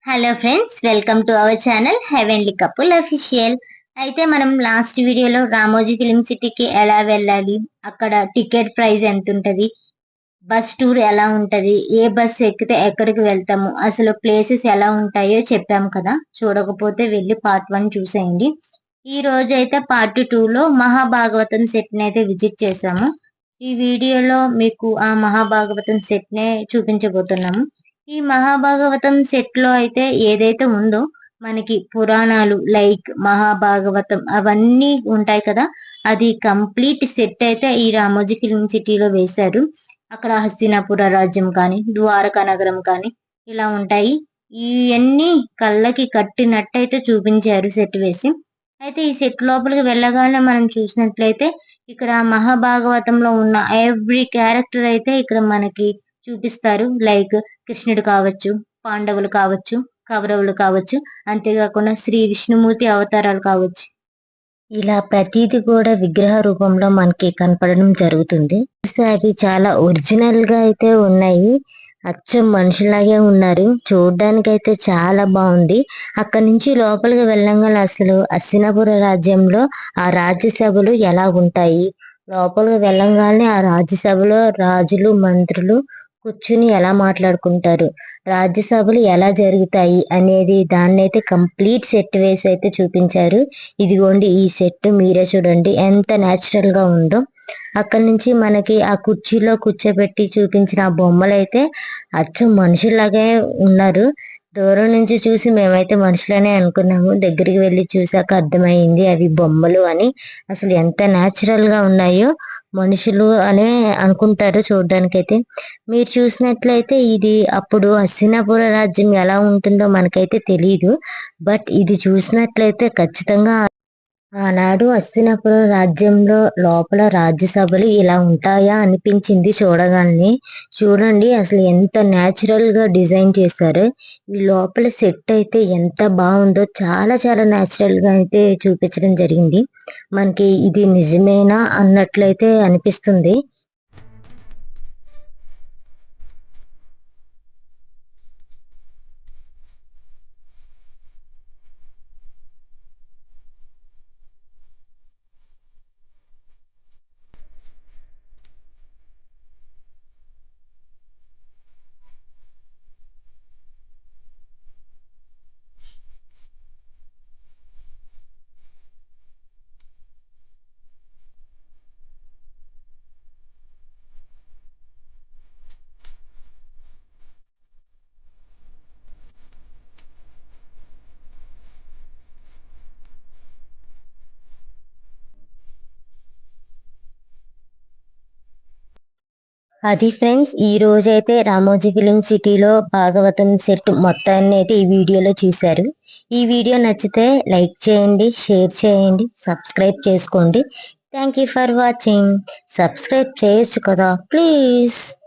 Hello friends, welcome to our channel heavenly couple official. అయితే మనం last వీడియోలో Ramoji film సిటీకి ఎలా వెళ్ళాలి, అక్కడ టికెట్ ప్రైస్ ఎంత ఉంటది, బస్ టూర్ ఎలా ఉంటది, ఏ బస్ ఎక్కితే ఎక్కడికి వెళ్తాము, అసలు ప్లేసెస్ ఎలా ఉంటాయో చెప్పాం కదా. చూడకపోతే వెళ్ళి పార్ట్ 1 చూసేయండి. ఈ రోజు అయితే పార్ట్ 2లో మహాభాగవతం సెట్ ని అయితే విజిట్ చేసాము. ఈ వీడియోలో మీకు ఆ మహాభాగవతం సెట్ నే చూపించబోతున్నాము. ఈ మహాభాగవతం సెట్ లో అయితే ఏదైతే ఉందో మనకి పురాణాలు లైక్ మహాభాగవతం అవన్నీ ఉంటాయి కదా, అది కంప్లీట్ సెట్ అయితే ఈ రామోజీ ఫిల్మ్ సిటీలో వేశారు. అక్కడ హస్తినాపుర రాజ్యం కానీ, ద్వారకా నగరం కానీ ఇలా ఉంటాయి. ఇవన్నీ కళ్ళకి కట్టినట్టయితే చూపించారు సెట్ వేసి. అయితే ఈ సెట్ లోపలికి వెళ్ళగానే మనం చూసినట్లయితే ఇక్కడ మహాభాగవతంలో ఉన్న ఎవ్రీ క్యారెక్టర్ అయితే ఇక్కడ మనకి చూపిస్తారు. లైక్ కృష్ణుడు కావచ్చు, పాండవులు కావచ్చు, కౌరవులు కావచ్చు, అంతేకాకుండా శ్రీ విష్ణుమూర్తి అవతారాలు కావచ్చు. ఇలా ప్రతిది కూడా విగ్రహ రూపంలో మనకి కనపడడం జరుగుతుంది. అవి చాలా ఒరిజినల్ గా అయితే ఉన్నాయి. అచ్చం మనుషులాగే ఉన్నారు. చూడడానికి అయితే చాలా బాగుంది. అక్కడి నుంచి లోపలికి వెళ్ళంగానే అసలు హస్తినాపుర రాజ్యంలో ఆ రాజ్యసభలు ఎలా ఉంటాయి, లోపలికి వెళ్ళంగానే ఆ రాజ్యసభలో రాజులు మంత్రులు కూర్చుని ఎలా మాట్లాడుకుంటారు, రాజ్యసభలు ఎలా జరుగుతాయి అనేది దాన్ని అయితే కంప్లీట్ సెట్ వేసి అయితే చూపించారు. ఇదిగోండి ఈ సెట్ మీరే చూడండి ఎంత న్యాచురల్ గా ఉందో. అక్కడి నుంచి మనకి ఆ కుర్చీలో కూర్చోబెట్టి చూపించిన ఆ బొమ్మలు అయితే అచ్చం మనుషుల్లాగే ఉన్నారు. దూరం నుంచి చూసి మేమైతే మనుషులనే అనుకున్నాము. దగ్గరికి వెళ్ళి చూసాక అర్థమైంది అవి బొమ్మలు అని. అసలు ఎంత న్యాచురల్ గా ఉన్నాయో, మనుషులు అనే అనుకుంటారు చూడడానికైతే. మీరు చూసినట్లయితే ఇది అప్పుడు హస్తినాపుర రాజ్యం ఎలా ఉంటుందో మనకైతే తెలియదు. బట్ ఇది చూసినట్లయితే ఖచ్చితంగా ఆనాడు హస్తినాపురం రాజ్యంలో లోపల రాజ్యసభలు ఇలా ఉంటాయా అనిపించింది చూడగానే. చూడండి అసలు ఎంత న్యాచురల్ గా డిజైన్ చేశారు. ఈ లోపల సెట్ అయితే ఎంత బాగుందో, చాలా చాలా న్యాచురల్ గా అయితే చూపించడం జరిగింది. మనకి ఇది నిజమేనా అన్నట్లయితే అనిపిస్తుంది. అది ఫ్రెండ్స్, ఈ రోజైతే రామోజీ ఫిలిం సిటీలో భాగవతం సెట్ మొత్తాన్ని అయితే ఈ వీడియోలో చూశారు. ఈ వీడియో నచ్చితే లైక్ చేయండి, షేర్ చేయండి, సబ్స్క్రైబ్ చేసుకోండి. Thank you for watching. Subscribe చేయొచ్చు కదా ప్లీజ్.